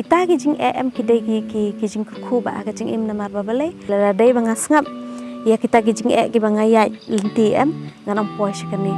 kita ki jing em kidai ki jing ku ba ka jing im namar babale la dai banga ngap ya kita ki jing ki banga ya linti em nganam poi shikani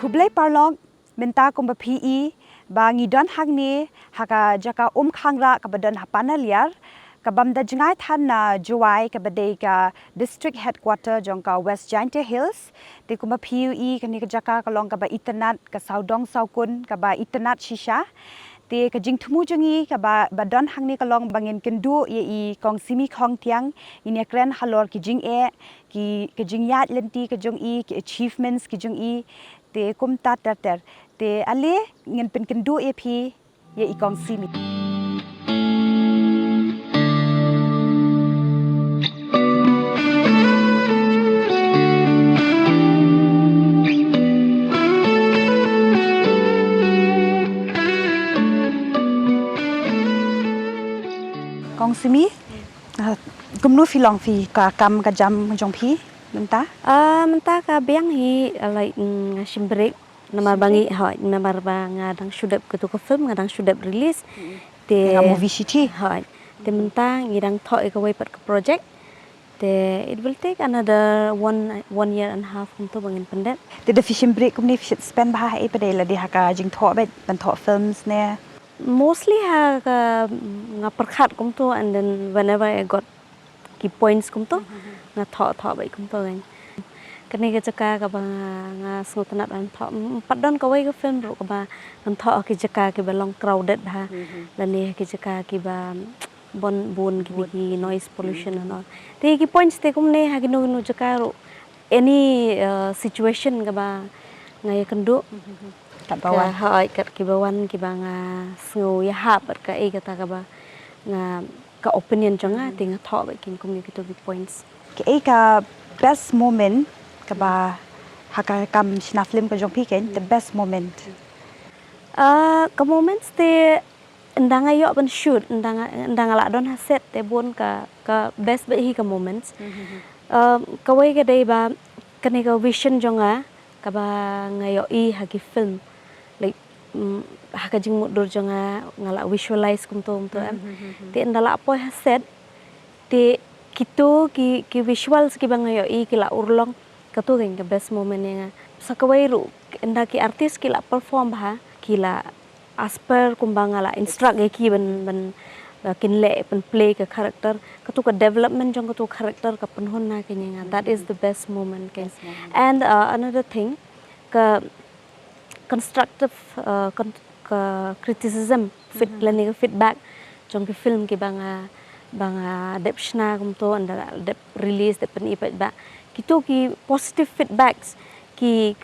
Kublai parlong menta komba PE bangi don hangni haka jaka khangra kabadan hapana liar kabam da jingai than na juai kabadai ka district headquarter jongka West Jingiaidlynti Hills te komba PUE kani ka jaka kalong kaba internet ka saudong saukun kaba internet shisha te ka jing thumu jungi kaba badon hangni kalong bangin kendu ye I kong Simi Khongtiang ini kren halor ki jing ki Jingiaidlynti ka jong ki achievements ki jong te kum ta ter te ale ngin pen kendu ep ye ikong Simi kong Simi kumnu filong fi ka kam ka jam jong phi menta ka biang hi like shimbrek namar bangi hoi namar banga dang shudap ketu ko film ngadang shudap release te movie city hoi te menta ngidang thoi ka wai pat ka project te it will take another one year and a half untuk bangin pendet te the fishing break kumni spend bah e padai la di haka jing tho bet ban tho films ne mostly ha ka ngaperkhat kum tu and then whenever I got key points kum tu nga tho bai kum tu gan kani ka jaka ka ba nga snotanat an tho padon ka wai ka film ro ka ba an tho ki jaka ki ba long crowded ha la ni ki jaka ki ba bon ki noise pollution and all te ki points te kum ne ha ki no jaka ro any situation ka ba ngai kendu kat bawan hai kat ki bawan ki ba nga snow ya hap ka e ka ta ka ba nga ka opinion jonga te nga tho ba kin kum ni ki to ki points ke e ka best moment ka ba haka kam shna film ka jong phi ken the best moment ka moments te ndanga yo ban shoot ndanga la don ha set te bon ka best ba hi ka moments ka wai ka dai ba kani ka vision jonga ka ba ngayo I ha ki film like haka jing mudur jonga ngala visualize kum to em te ndala poi ha set te kito ki visuals ki bang ngayo I ki la urlong ka tu ka best moment nga sakawai ru nda ki artist ki la perform ba ki la asper kumbang ala instruct ki ban kin le pen play ka character ka tu ka development jong ka tu character ka penhon na ki nga that is the best moment ken and another thing ka constructive criticism feedback jong ki film ki banga depshna kum to and dep release dep ni ba kitu ki positive feedbacks ki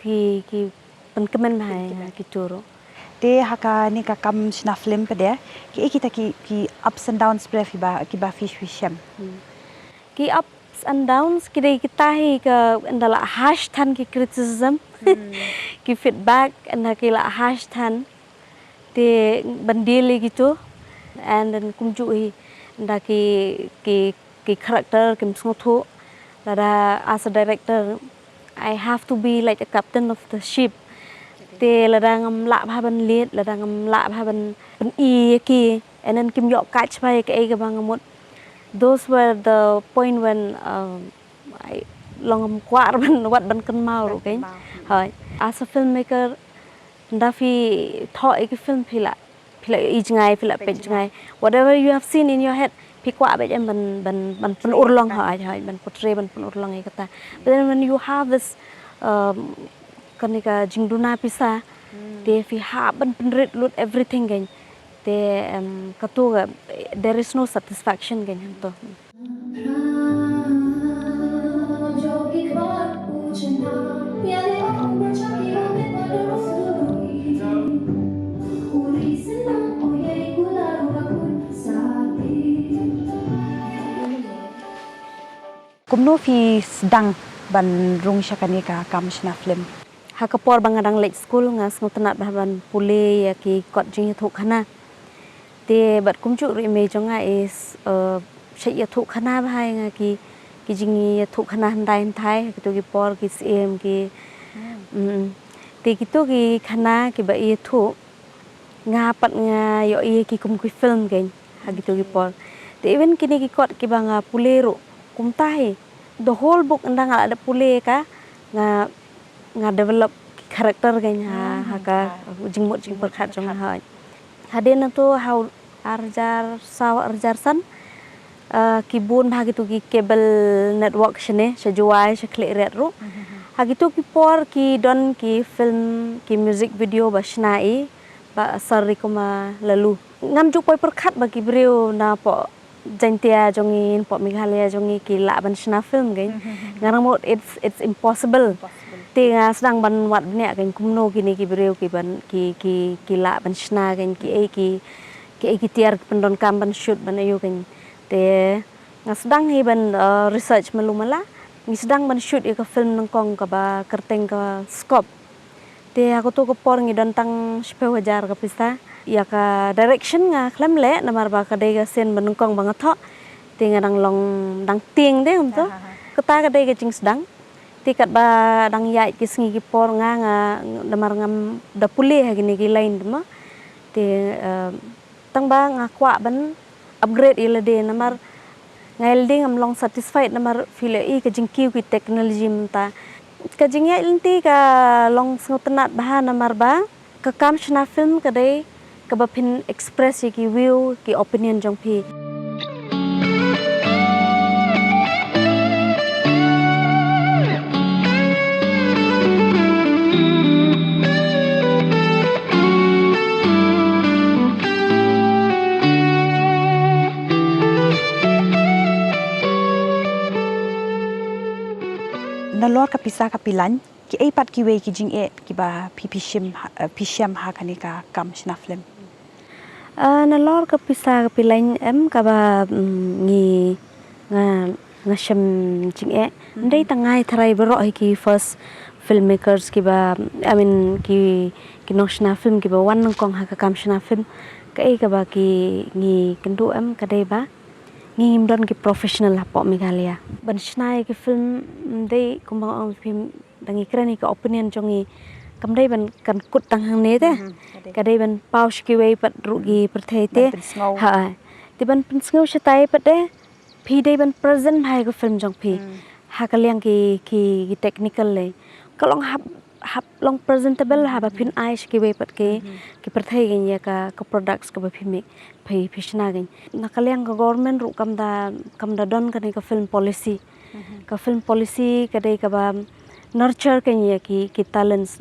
pen comment hai ki turo te haka ni ka kam shna film pade ki kita ki ups and downs pre ki ba fish wishem ki ups and downs ki dei kita hi ka ndala hash than ki criticism ki feedback and ki la hash than te bandili gitu and then kumju hi nda ki character kim snotho that as a director I have to be like a captain of the ship te la dang la bha ban lead la dang la bha ban I ki and then kim yo catch bai ka e ka bang mot those were the point when I long kwar ban wat ban kan mau ro ken hai as a filmmaker nda fi tho e ki film phila I ngai phila pe ngai whatever you have seen in your head pi kwa ba em ban pen urlong hai ban portray ban pen urlong e kata but then when you have this kanika jingduna pisa te fi ha ban pen red loot everything gen te katu there is no satisfaction gen to kumno fi sedang ban rung shakani ka kam shna film hakapor bangadang late school nga snotanat ban pule ya ki kot jing thuk khana te bat kumchu ri me jonga is shaya thuk khana bhai nga ki jing thuk khana handai thai ki to ki por ki sim ki Ti gitu ki khana ki ba i thu nga pat nga yo i ki kum ki film gen ha gitu ki por. Ti even kini ki kot ki ba nga pulero kum tahi the whole book ndang ada pule ka nga develop karakter gen ha ka jingmut jing perkhat jong ha. Haden tu how arjar san ki bun ha gitu ki cable network shene sejuai seklik ret ru. Ha gitu ki por ki don ki film ki music video ba shnai ba sari kuma lalu ngam ju poi perkhat ba ki breu na po jantia jongin po Meghalaya jongi ki la ban shna film gen ngarang mo it's impossible ti nga sedang ban wat nya gen kumno kini ki breu ki ban ki la ban shna gen ki tiar pendon kam ban shoot ban ayu gen te nga sedang hi ban research malumala ngi sedang ban shoot ka film nangkong ka ba kerteng ka scope te aku tu ko por ngi don tang 10,000 ka pisa ya ka direction nga khlam le namar ba ka dei ka sen banungkong bang tho te nga dang long dang ting de um to kata ka dei ka jing sedang ti kat ba dang yai ki sngi ki por nga namar ngam da pule ha gini ki lain ma te tang ba nga kwa ban upgrade ile de namar ngail ding am long satisfied namar file I ka jing ki technology mta ka Jingiaidlynti ka long sngotenat bahan namar ba ka kam shna film ka dei ka ba phin express ki view ki opinion jong phi Nalor ka pisa ka pilan ki ai pat ki we ki jing e ki ba pisham ha kani ka kam shna film nalor ka pisa ka pilain em ka ba ngi nga sham jing e ndai tangai thrai bro ki first filmmakers ki ba I mean ki noshna film ki ba wan kong ha ka kam shna film ka ai ka ba ki ngi kendu em ka dei ba ngim don ki professional po Meghalaya ban shnai ki film dei kumbang ong film dangi krani ka opinion jongi kam dei ban kan kut tang hang ne te ka dei ban paush ki wei pat rugi perthei te ha ti ban pinsngau shatai pat de phi dei ban present bhai ko film jong phi ha ka liang ki technical le kalong hap long presentable ha ba phin aish ki wei pat ki perthei gen ya ka products ka ba phi phishna gen nakaliang ka government ru kam da don ka ka film policy ka dei ka ba nurture ken ya ki talents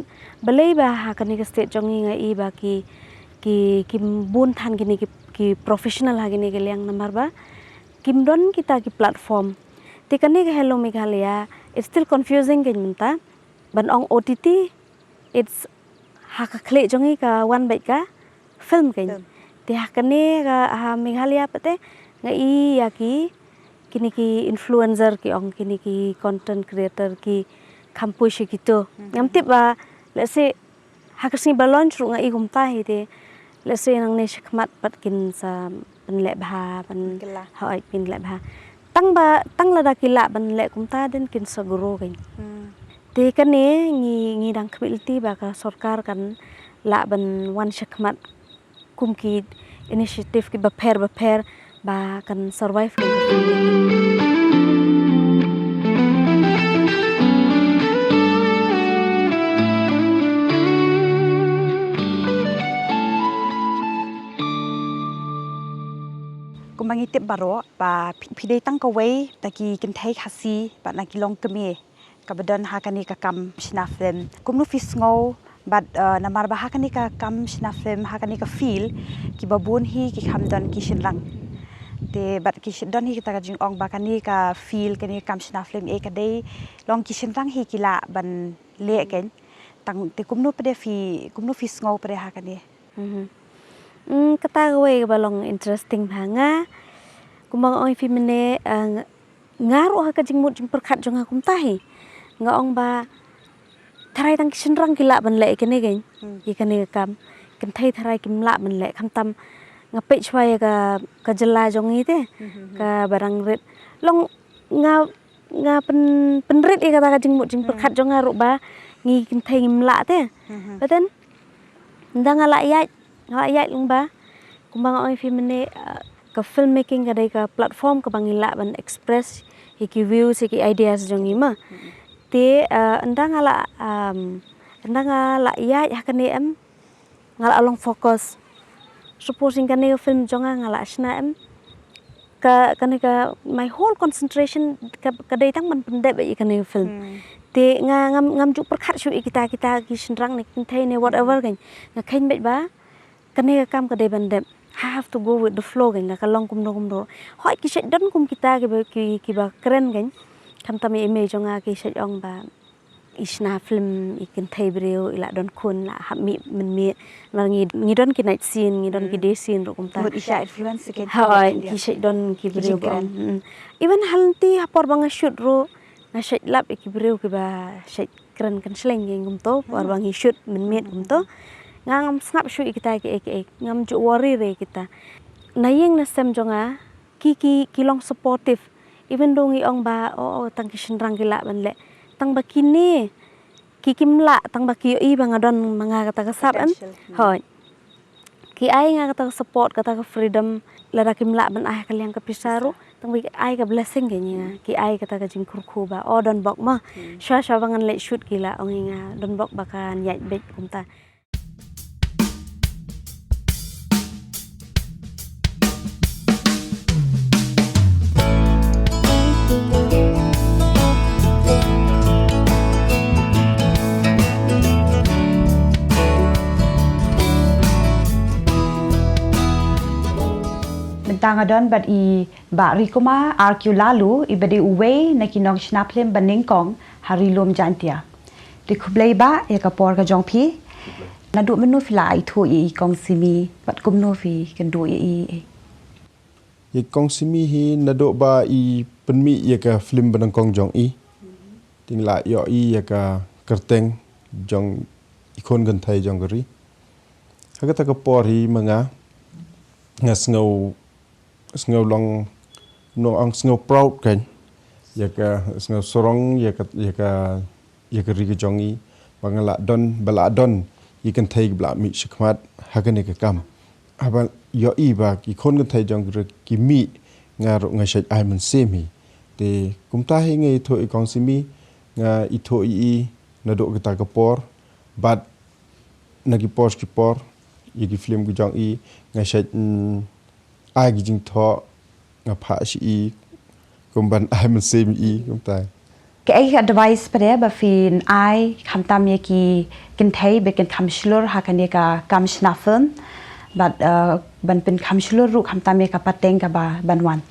balei ba ha ka ka state jongi nga I ba ki bun than ki professional ha ki liang namar ba kim don kita ki platform ti ka ka hello Meghalaya it's still confusing gen minta ban ong OTT it's ha ka khle jongi ka one bait ka film gen ti ha ka Meghalaya pate nga I ya kini ki influencer ki ong kini ki content creator ki kampus gitu ngam tip ba let's say ha ka sing balon ru nga I gum ta hi te let's say nang ne shikmat pat kin sa pan le bha pan ha pin le bha tang la da ki la ban le kum ta den kin sa guru gen te kan ne ngi dang khmilti ba ka sarkar kan la ban wan shikmat kum ki initiative ki ba pher ba kan survive kan kumangi tip baro ba pidei tang ka wei taki kin thai khasi ba na ki long keme ka badan ha kani ka kam shna film kumnu fis ngo but namar ba ha kani ka kam shna film ha kani ka feel ki babun hi ki khamdan ki shinrang te bat ki don hi kita ka jing ong ba kani ka feel kani kam shna film e ka dei long ki shinrang hi ki la ban le ken tang te kumnu fis ngo pade ha kani kata we balong interesting bhanga kumang oi fi mene ngaru ha ka jingmut jing perkhat jong ha kum tahi nga ong ba tharai tang kishinrang kila ban le kene gen ki kane kam kan thai tharai kim la ban le kham tam nga pe chwai ka jela jong I te ka barang ret long nga pen ret I kata ka jingmut jing perkhat jong ha ru ba ngi kin thai ngim la te beten ndang ngalak lung ba kumbang oi film ne ka filmmaking ka dai ka platform ka bangila ban express iki views iki ideas jong ima te ndang ala ya hakane em ngala along fokus supposing kane film jonga ngala shna em ka my whole concentration ka dai tang man pende ba ikane film te ngam ju perkhat shu kita ki shinrang ne kinthai ne whatever kan nga khain bet ba kane ka kam ka dai bandem I have to go with the flow kan ka long kum do hoi ki shet don kum kita ki ba kren kan tham tam image jonga ki shet ong ba isna film ikin thai breu ila don kun la hami men mi ngi don ki night scene ngi don ki day scene ro kum ta isha influence ke hoi ki shet don ki breu even halti hapor bang shoot ro nga shet lap ki breu ki ba shet kren kan sleng ngi kum to por bang shoot men met kum to ngam snap shoot kita ki ngam ju worry re kita nayeng na sem jonga ki long supportive even dong i ong ba tang ki shinrang ki la ban le tang bakini kikim la tang baki i bangadon manga kata kasap em hoi ki ai nga kata support kata freedom la kim la ban ai kaliang ka pisaru tang bi ai ka blessing ge nya ki ai kata ka jing kurku ba don bok ma sha bangan le shoot ki la ong nga don bok bakan yai bet kumta Tangadon but ba rikoma arku lalu ibade uwe na kinong snaplim baningkong harilom jantia di khublei ba ya kapor ka jongpi na du menu fila itu kong simi bat kumno fi kan du kong simi hi na do ba penmi ya ka film baningkong jong ting la yo ya ka kerteng jong ikon gan thai jong gari hagata ka por hi manga ngau long no ang ngau proud kan ya ka ngau sorong ya ka ri ka jongi bangala don bala don you can take bla mi shikmat hagane ka kam aba yo ba ki khon kan thai jong ki mi nga shaj ai man semi te kumta hi ngai tho I kong simi nga I tho na do ka por but na ki por ye ki film ku jong nga shaj ai gi jing tho nga pha shi kumban ai man sem kumta ke ai advice pare ba fin ai khamtam ye ki kin thai be kin kham shlor ha kan ye ka kam snafun but ban pin kham shlor ru khamtam ye ka pateng ka ba banwan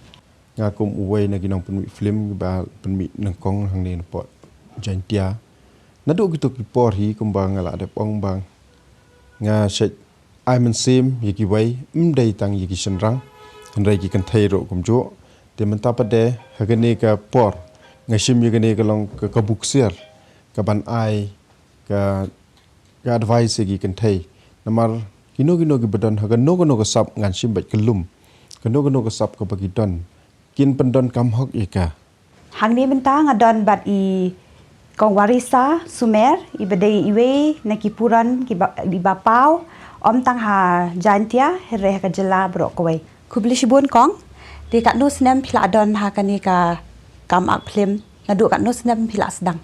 nga kum uwei na ginong pen film ba pen mi nang kong hang ne pot jantia na do gitu ki por hi kumbang ala de pong bang nga shet ai man sem ye ki wei dei tang ye ki shenrang rai ki kan thai ro kum jo te man ta pa de hagane ka por nga shim ye gane ka long ka buk ser ka ban ai ka advice ki kan thai namar kino ki badan hagan no ka sap ngan shim bat kelum kano ka sap ka bagi don kin pendon kam hok ika hang ni menta ngadon bat kong warisa sumer ibadei iwe nakipuran ki bapau om tang ha jantia here ka jela bro koi kubli shibun kong di kat no snem phila don ha kani ka kam ak film ngadu kat no snem phila sedang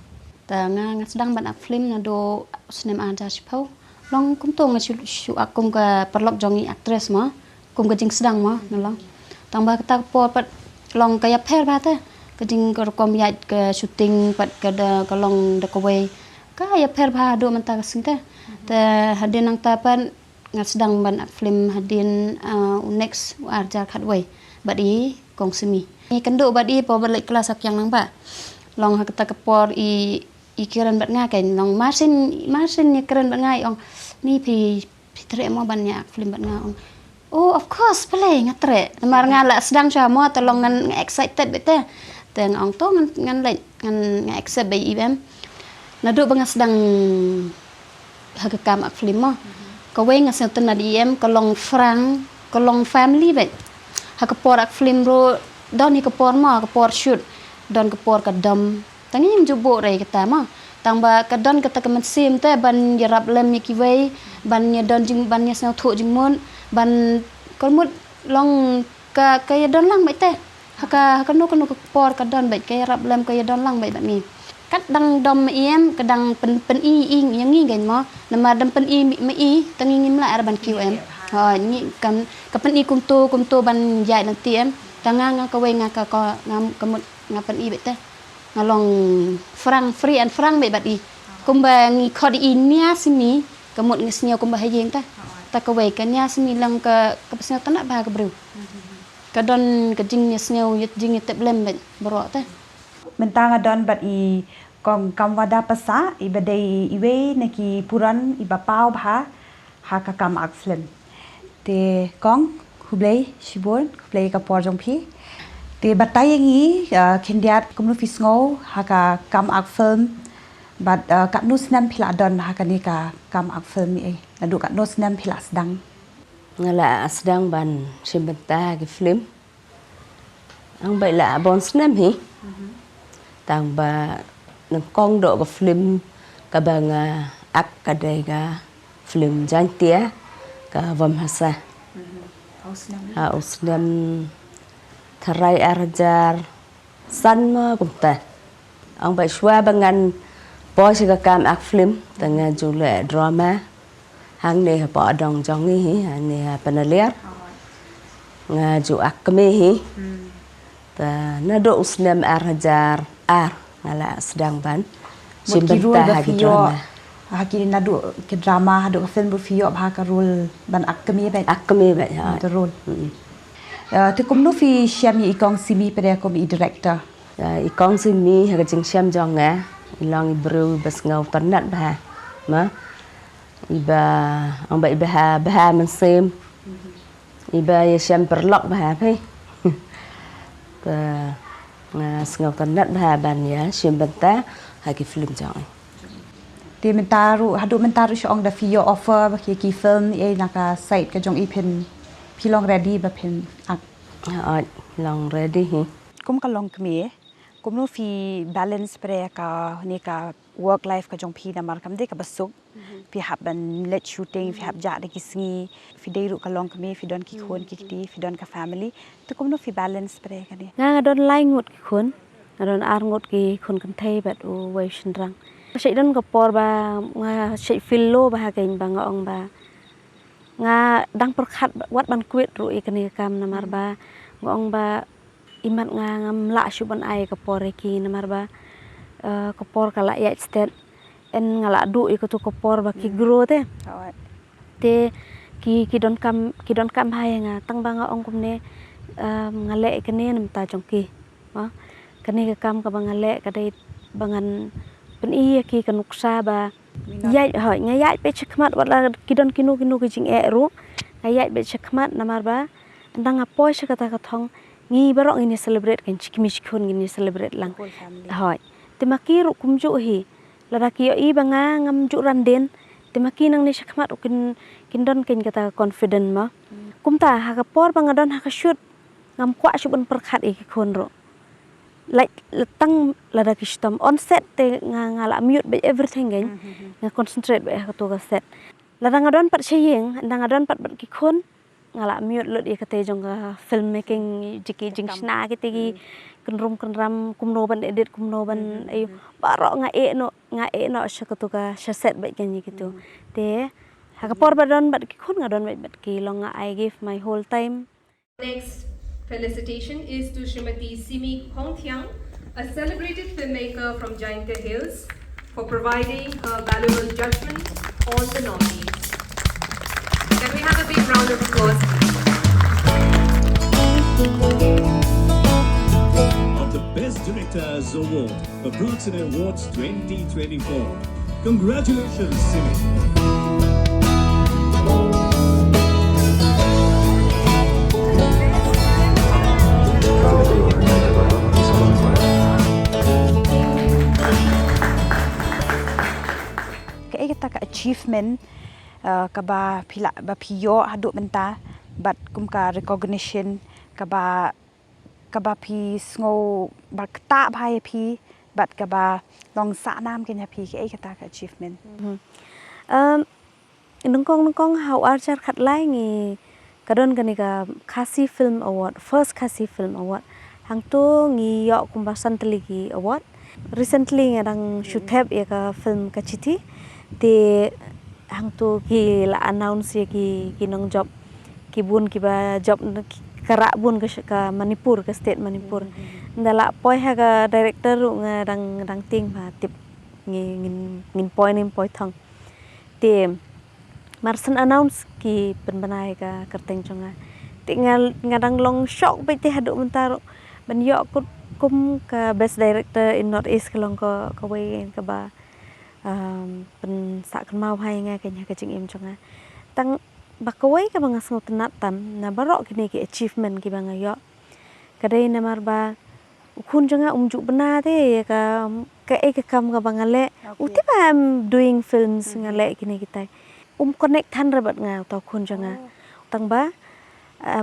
ta nga sedang ban ak film ngadu snem anja shipau long kum to nga shu akum ka perlok jongi actress ma kum ka jing sedang ma nalong tang ba ta po pat long ka yap her ba ta ka jing ka kom ya ka shooting pat ka da ka long da ko we ka yap her ba do man ta sing ta hadin nang ta pan nga sedang ban ak film hadin next arjar khatway badi kong simi ni kando badi po balik kelas ak yang nang ba long ha kata kapor kiran bat nga kan long masin ni kiran bat nga ong ni pi tre mo ban nya film bat nga ong oh of course play nga tre mar nga la sedang cha mo tolong ngan excited bete teng ong to ngan lai ngan accept by event na do bang sedang hagakam ak film mo ka we nga sen na diem ka long frang ka long family bet hakapor ak film ro don ni kapor ma kapor shoot don kapor ka dam tangi jubo re kita ma tambah kadon kata kemen sim te ban yarap lem ni kiwei ban nya don jing ban nya snau thu jingmon ban kolmut long ka ya don lang bai te haka no por kadon bai ka yarap lem ka ya don lang bai bat ni kat dang dom em kadang pen i yang ngi gan mo nama dam pen i me i tangi ngim la ar ban qm ha ni kan ka pen i kum tu ban yai lang ti em tanga ka wei nga ka ko ngam kamut ngapen i bai te ngalong free and frank bai bat i kumba ngi khodi i nia simi kamut ngisnya kumba hayeng ta ka wei ka nia simi lang ka pasnya tanak ba ka bru kadon ka jing nya sneu yit jing te blem bai bro ta Mentang adon bat i kong kamwada pasa i badai iwe neki puran i bapau bha ha ka kam ak film te kong hublei shibon hublei ka por jong phi te batai ngi khindiat kumnu fisngo ha ka kam ak film bat kat nu snam phila don ha ka ni ka kam ak film ni nadu kat nu snam phila sedang ngala sedang ban simbenta ki film ang bai la bon snam hi tang ba nang kong do ka film ka bang ak ka dai ga film jan tia ka vam hasa usnam tharai arjar san ma kumta ang bai shwa bangan po si ka kam ak film tanga jule drama hang ne pa dong jong hi ne panaler nga ju ak me hi ta na do usnam arjar ngala sedang ban simbenta hagi drama hagi nadu ke drama hadu film bu fio bha ka role ban akmi ba ha the role te kumnu fi syam i kong simi pere kom i director i kong simi ha jing syam jong nga ilong bru bas ngau tanat ba ma iba ang ba iba man sem iba ya syam perlok ba pe ta ngau tanat ba ban ya simbenta hagi film jong te mentaru hadu mentaru syong da fio offer ki film e naka site ka jong i pen pilong ready ba pen ak long ready hi kum ka long kmi kum no fi balance pre ka ni ka work life ka jong phi na mar kam de ka basuk fi hab ban let shooting fi hab ja de kisngi fi deiru ka long kmi fi don ki khon ki ti fi don ka family to kum no fi balance pre ka ni nga don lai ngut ki khon don ar ngut ki khon kan thei bat u wei shinrang sei don ka por ba nga sei fillo ba ka in ba nga ong ba nga dang perkhat wat ban kwet ru i kani kam namar ba ngong ba imat nga ngam la shu ban ai ka por ki namar ba ka por ka la ya state en ngala du i ko to ka por ba ki grow te ki don kam hai nga tang ba nga ong kum ne ngale kani nam ta jong ki ma kani ka kam ka ba ngale ka dai bangan pen i ki ka nuksa ba yai hoi nga yai pe chakmat wat la kidon kinu ki jing e ru nga yai be chakmat namar ba ndang apoy sa kata ka thong ngi barok ini celebrate kan chikmi chikhon ini celebrate lang hoi te maki ru kumju hi la ki i banga ngam ju randen te maki nang ni chakmat kin don kin kata confident ma kumta ha ka por banga don ha ka shoot ngam kwa shu ban perkhat i ki khon ro like letang lada kistam on set te ngala mute by everything gan nga concentrate by ka to ka set lada ngadon pat cheyeng ngadon pat ki khon ngala mute lot ye kate jong filmmaking jiki jingsna kite gi kunrum ram kumno ban edit kumno ban ayo baro nga e no ka to ka set by gan gitu te ha ka por badon bat ki khon ngadon bat ki long I give my whole time. Next felicitation is to Srimati Simi Khongtiang, a celebrated filmmaker from Jingiaidlynti Hills, for providing her valuable judgment on the nominees. Can we have a big round of applause? Of the Best Directors Award for Proxima Awards 2024. Congratulations, Simi. Kita ka achievement ka ba pila ba piyo hadu menta but kum ka recognition ka ba pi sngo ba ta bhai pi bat ka ba long sa nam kenya pi ke kata ka achievement nungkong how archer khat lai ngi kadon kani ka Khasi Film Award, first Khasi Film Award. Hang tu ngi yo kumba santligi award. Recently ngadang shootep ya ka film ka chiti. Te hang tu ki la announce ya ki nong job ki bun ki ba job karak bun ka Manipur ka state Manipur. Ndala poi ha ka director ngadang ting ba tip ngin poi thong. Te Marsan announce ki penbanai ka kerteng chonga. Tinggal ngadang long shock bete haduk mentaro ban yo kum ka best director in Northeast kalong ka way ka ba pen sak kan mau hai nga kenya ka jing im chonga. Tang bakawai ka banga sngot natam na barok kini ki achievement ki banga yo. Kadai namar ba ukun chonga umjuk bena te ka kam ka bangale. Uti ba I'm doing films ngale kini kita. Connect tan rabat nga tau kun janga tang ba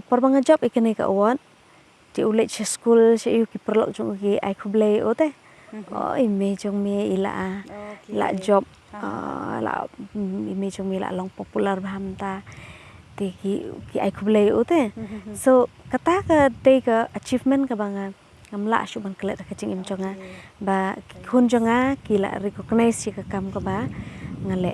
perbanga job ikene ka award ti ulet school se yu ki perlok jong ki ai khublei ote ime jong me ila la job la ime jong me la long popular baham ta ti ki ai khublei ote so kata ka te ka achievement ka banga ngamla shu ban klet ka ching im jonga ba kun jonga ki la recognize ka kam ka ba ngale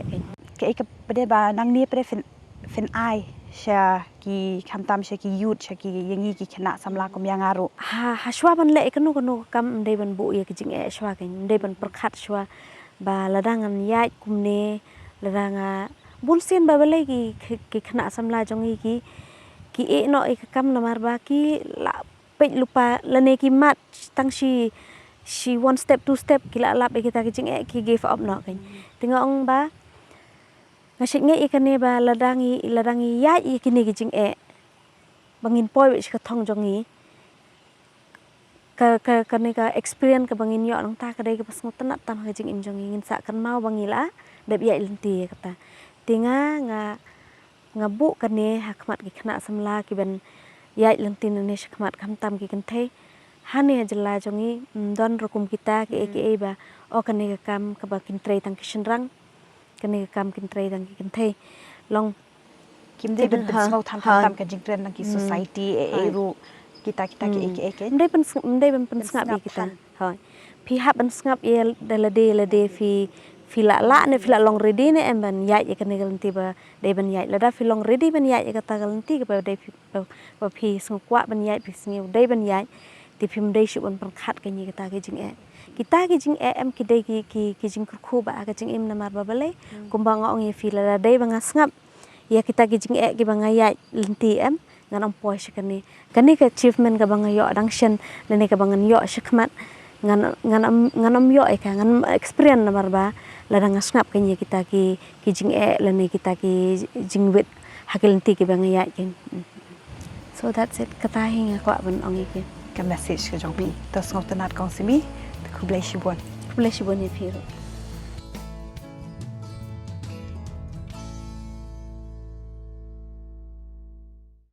ke ka pade ba nang ni pade fin ai sha ki khamtam sha ki youth sha ki yangi ki khana samla kom yang aru ha shwa ban le kanu kam ndai ban bu ye ki jing e shwa kan ndai ban prakhat shwa ba ladangan yai kumne ladanga bulsin ba bale ki khana samla jongi ki e no e kam lamar ba ki la pe lupa lane ki mat tang shi one step two step ki la lap e kita ki jing e ki give up no kan tingong ba ngasik nge ikane ba ladangi ya ikini gijing e bangin poi wich ka thong jongi ka experience ka bangin yo nang ta ka dai ka pasngot tanat tam ka jing im jongi ngin sa kan mau bangila deb ya ilenti kata tinga nga bu kane hakmat ki khna samla ki ban ya ilenti ne shakmat kam tam ki kenthe hane jela jongi don rokum kita ki ba o kane ka kam ka ba kin trei tang kishinrang kani kam kin trai dang kin thei long kim de ben smau tham tham ka jingren nang ki society e ru kita ki ek ndai ben ngap bi kita hoi phi hab ban ngap ye de fi la ne fi la long ready ne em ban ya ye kani galanti ba de ban ya la da fi long ready ban ya ye kata galanti ka ba de ba phi sngkwa ban ya phi sngiu de ban ya ti phim dei shu ban khat ka ni kata ke jing e kita ki jing em ki dei ki jing khu ba ka jing im namar ba bale kumbang ong ye fila la dei banga ngap ya kita ki jing ki banga ya lenti em ngan poi shikani kani ka achievement ka banga yo dang shen lene ka banga yo shikmat ngan yo ka ngan experience namar ba la dang ngap ka ni kita ki jing lene kita ki jing wit hakilenti ki banga ya kin so that's it kata hinga kwa ban ong ki ka message ka jong pi tos ngotanat kong simi ku bless you bon ye phiro